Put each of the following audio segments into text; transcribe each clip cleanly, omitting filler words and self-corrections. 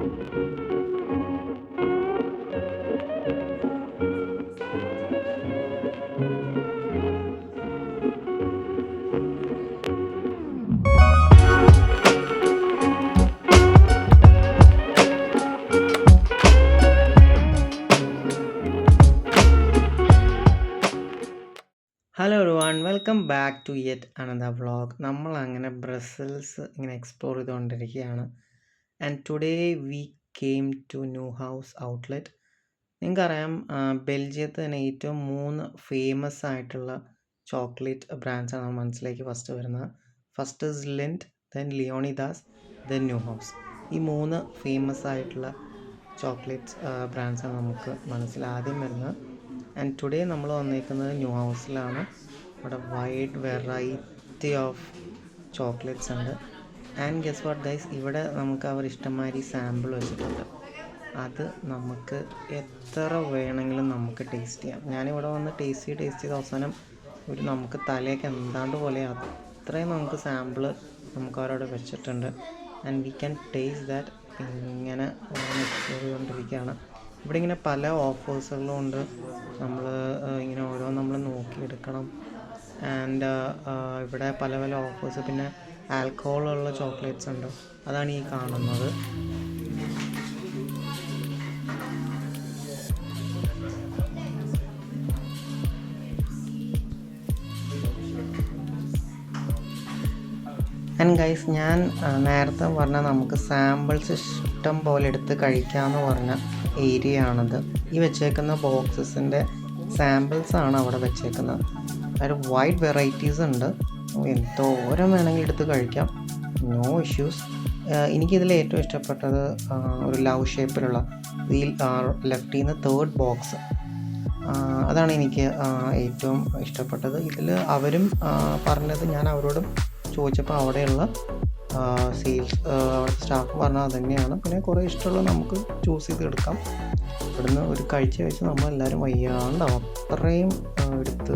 Hello everyone, welcome back to yet another vlog. നമ്മൾ അങ്ങനെ Brussels ഇങ്ങനെ എക്സ്പ്ലോർ ചെയ്തുകൊണ്ടിരിക്കുകയാണ്. And today we came to Neuhaus outlet. നിങ്ങൾക്കറിയാം, ബെൽജിയത്ത് തന്നെ ഏറ്റവും 3 ഫേമസ് ആയിട്ടുള്ള ചോക്ലേറ്റ് ബ്രാൻഡ്സാണ് നമ്മൾ മനസ്സിലേക്ക് ഫസ്റ്റ് വരുന്നത്. First is Lindt, then Leonidas, then Neuhaus. ഈ 3 ഫേമസ് ആയിട്ടുള്ള ചോക്ലേറ്റ്സ് ബ്രാൻഡ്സാണ് നമുക്ക് മനസ്സിൽ ആദ്യം വരുന്നത്. ആൻഡ് ടുഡേ നമ്മൾ വന്നിരിക്കുന്നത് ന്യൂ ഹൗസിലാണ്. ഇവിടെ വൈഡ് വെറൈറ്റി ഓഫ് ചോക്ലേറ്റ്സ് ഉണ്ട്. ആൻഡ് ഗസ് വാട്ട് ഗൈസ്, ഇവിടെ നമുക്ക് അവർ ഇഷ്ടംമാതിരി സാമ്പിൾ വെച്ചിട്ടുണ്ട്. അത് നമുക്ക് എത്ര വേണമെങ്കിലും നമുക്ക് ടേസ്റ്റ് ചെയ്യാം. ഞാനിവിടെ വന്ന് ടേസ്റ്റ് ചെയ്ത് അവസാനം നമുക്ക് തലയൊക്കെ എന്താണ്ട് പോലെ അത്രയും നമുക്ക് സാമ്പിൾ നമുക്ക് അവരവിടെ വെച്ചിട്ടുണ്ട്. And we can taste that. ഇങ്ങനെ എക്സ്പ്ലോർ ചെയ്തുകൊണ്ടിരിക്കുകയാണ്. ഇവിടെ ഇങ്ങനെ പല ഓഫേഴ്സുകളും ഉണ്ട്. നമ്മൾ ഇങ്ങനെ നമ്മൾ നോക്കിയെടുക്കണം. ആൻഡ് ഇവിടെ പല പല ഓഫേഴ്സ്, പിന്നെ ആൽക്കഹോളുള്ള ചോക്ലേറ്റ്സ് ഉണ്ട്. അതാണ് ഈ കാണുന്നത്. ആൻഡ് ഗൈസ്, ഞാൻ നേരത്തെ പറഞ്ഞ നമുക്ക് സാമ്പിൾസ് ഇഷ്ടം പോലെ എടുത്ത് കഴിക്കാമെന്ന് പറഞ്ഞ ഏരിയ ആണത്. ഈ വെച്ചേക്കുന്ന ബോക്സസിൻ്റെ സാമ്പിൾസാണ് അവിടെ വെച്ചേക്കുന്നത്. ഒരു വൈഡ് വെറൈറ്റീസ് ഉണ്ട്. എന്തോരം വേണമെങ്കിൽ എടുത്ത് കഴിക്കാം, നോ ഇഷ്യൂസ്. എനിക്കിതിൽ ഏറ്റവും ഇഷ്ടപ്പെട്ടത് ഒരു ലവ് ഷേപ്പിലുള്ള വീൽ ലെഫ്റ്റിൽ നിന്ന് 3rd ബോക്സ്, അതാണ് എനിക്ക് ഏറ്റവും ഇഷ്ടപ്പെട്ടത്. ഇതിൽ അവരും പറഞ്ഞത്, ഞാൻ അവരോടും ചോദിച്ചപ്പോൾ അവിടെയുള്ള സെയിൽസ് അവിടുത്തെ സ്റ്റാഫ് പറഞ്ഞാൽ അത് തന്നെയാണ്. പിന്നെ കുറേ ഇഷ്ടമുള്ള നമുക്ക് ചൂസ് ചെയ്തെടുക്കാം. ഇവിടുന്ന് ഒരു കഴിച്ച് നമ്മളെല്ലാവരും വയ്യാണ്ടാവും, അത്രയും എടുത്ത്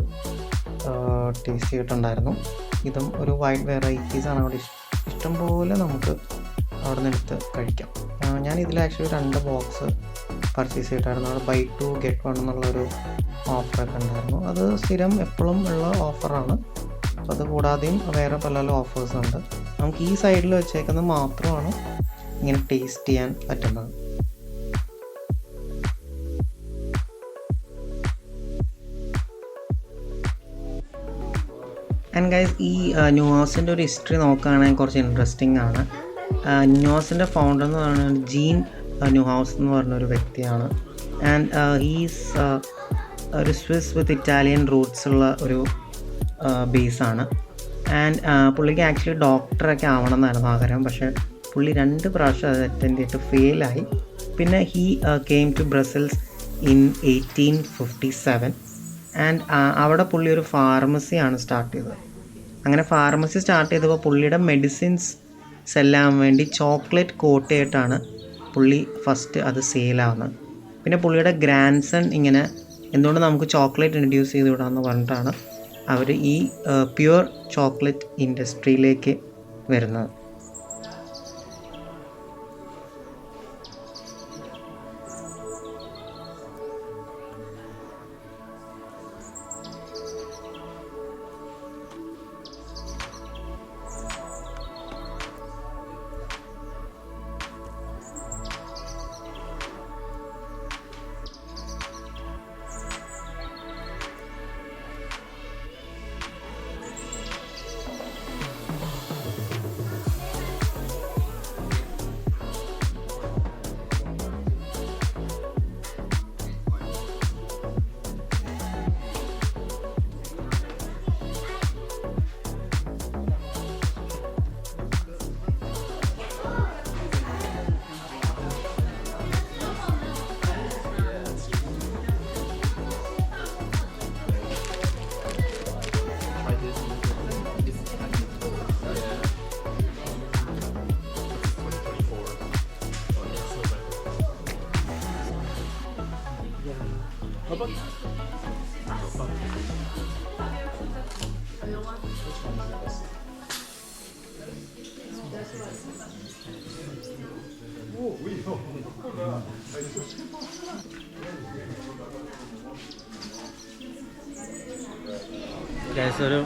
ടേസ്റ്റ് ചെയ്തിട്ടുണ്ടായിരുന്നു. ഇതും ഒരു വൈഡ് വെറൈറ്റീസാണ്. അവിടെ ഇഷ്ടംപോലെ നമുക്ക് അവിടെ നിന്ന് എടുത്ത് കഴിക്കാം. ഞാൻ ഇതിൽ ആക്ച്വലി 2 ബോക്സ് പർച്ചേസ് ചെയ്തിട്ടായിരുന്നു. അവിടെ ബൈ 2 get 1 എന്നുള്ളൊരു ഓഫറൊക്കെ ഉണ്ടായിരുന്നു. അത് സ്ഥിരം എപ്പോഴും ഉള്ള ഓഫറാണ്. അപ്പോൾ അത് കൂടാതെയും വേറെ പല പല ഓഫേഴ്സ് ഉണ്ട്. നമുക്ക് ഈ സൈഡിൽ വെച്ചേക്കുന്നത് മാത്രമാണ് ഇങ്ങനെ ടേസ്റ്റ് ചെയ്യാൻ പറ്റുന്നത്. ആൻഡ് ഗൈസ്, ഈ ന്യൂ ഹൗസിൻ്റെ ഒരു ഹിസ്റ്ററി നോക്കുകയാണെങ്കിൽ കുറച്ച് ഇൻട്രസ്റ്റിംഗ് ആണ്. ന്യൂ ഹൗസിൻ്റെ ഫൗണ്ടർ എന്ന് പറയുന്നത് ജീൻ ന്യൂ ഹൗസ് എന്ന് പറഞ്ഞൊരു വ്യക്തിയാണ്. ആൻഡ് ഹീസ് ഒരു സ്വിസ് വിത്ത് ഇറ്റാലിയൻ റൂട്ട്സ് ഉള്ള ഒരു ബേസാണ്. ആൻഡ് പുള്ളിക്ക് ആക്ച്വലി ഡോക്ടറൊക്കെ ആവണം എന്നായിരുന്നു ആഗ്രഹം. പക്ഷേ പുള്ളി 2 പ്രാവശ്യം അത് അറ്റൻഡ് ചെയ്തിട്ട് ഫെയിലായി. പിന്നെ he came to Brussels in 1857. ആൻഡ് അവിടെ പുള്ളി ഒരു ഫാർമസിയാണ് സ്റ്റാർട്ട് ചെയ്തത്. അങ്ങനെ ഫാർമസി സ്റ്റാർട്ട് ചെയ്തപ്പോൾ പുള്ളിയുടെ മെഡിസിൻസ് സെല്ലാൻ വേണ്ടി ചോക്ലേറ്റ് കോട്ട് ചെയ്തിട്ടാണ് പുള്ളി ഫസ്റ്റ് അത് സെയിലാവുന്നത്. പിന്നെ പുള്ളിയുടെ ഗ്രാൻഡ് സൺ ഇങ്ങനെ എന്തുകൊണ്ട് നമുക്ക് ചോക്ലേറ്റ് ഇൻട്രൊഡ്യൂസ് ചെയ്ത് വിടാമെന്ന് പറഞ്ഞിട്ടാണ് അവർ ഈ പ്യുവർ ചോക്ലേറ്റ് ഇൻഡസ്ട്രിയിലേക്ക് വരുന്നത്. ഒരു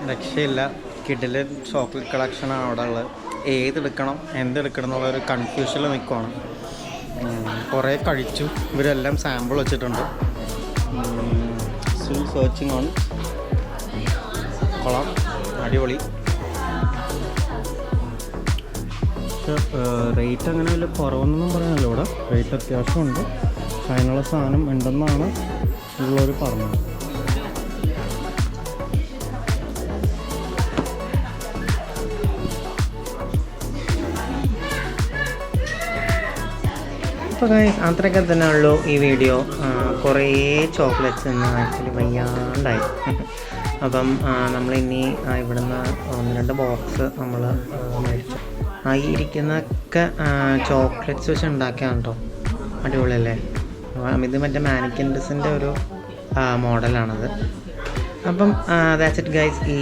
രക്ഷയില്ല, കിഡില് ചോക്ലേറ്റ് കളക്ഷനാണ് അവിടെ ഉള്ളത്. ഏതെടുക്കണം എന്തെടുക്കണം എന്നുള്ളൊരു കൺഫ്യൂഷനിൽ നിൽക്കുവാണ്. കുറേ കഴിച്ചു, ഇവരെല്ലാം സാമ്പിൾ വെച്ചിട്ടുണ്ട്. Still searching on. കൊള്ളാം, അടിപൊളി. പക്ഷെ റേറ്റ് അങ്ങനെ വലിയ കുറവൊന്നും പറയാനല്ലോ, ഇവിടെ റേറ്റ് അത്യാവശ്യമുണ്ട്. അതിനുള്ള സാധനം ഉണ്ടെന്നാണ് ഉള്ളവർ പറഞ്ഞത്. അപ്പോൾ ഗൈസ് അത്രയൊക്കെ തന്നെ ഉള്ളൂ ഈ വീഡിയോ. കുറേ ചോക്ലേറ്റ്സ് ഇന്ന് ആക്ച്വലി വയ്യാണ്ടായി. അപ്പം നമ്മളിനി ഇവിടുന്ന് 1-2 ബോക്സ് നമ്മൾ മേടിച്ചു. ഈ ഇരിക്കുന്നൊക്കെ ചോക്ലേറ്റ്സ് വെച്ച് ഉണ്ടാക്കിയാണ് കേട്ടോ. അടിപൊളിയല്ലേ? ഇത് മറ്റേ മാനിക്കൻസിൻ്റെ ഒരു മോഡലാണത്. അപ്പം ദാറ്റ്സ് ഇറ്റ് ഗൈസ്. ഈ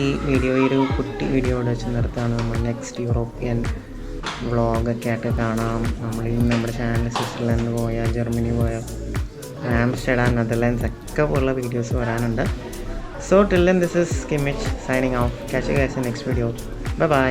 ഒരു കുട്ടി വീഡിയോയോട് വെച്ച് നിർത്താണ്. നമ്മൾ നെക്സ്റ്റ് യൂറോപ്യൻ വ്ളോഗൊക്കെ ആയിട്ട് കാണാം. നമ്മുടെ ചാനൽ സ്വിറ്റ്സർലൻഡ് പോയാൽ, ജർമ്മനി പോയാൽ, ആംസ്റ്റർഡാം, നെതർലാൻഡ്സ് ഒക്കെ പോലുള്ള വീഡിയോസ് വരാനുണ്ട്. So till then this is Kimmich signing off. Catch you guys in next video. Bye bye.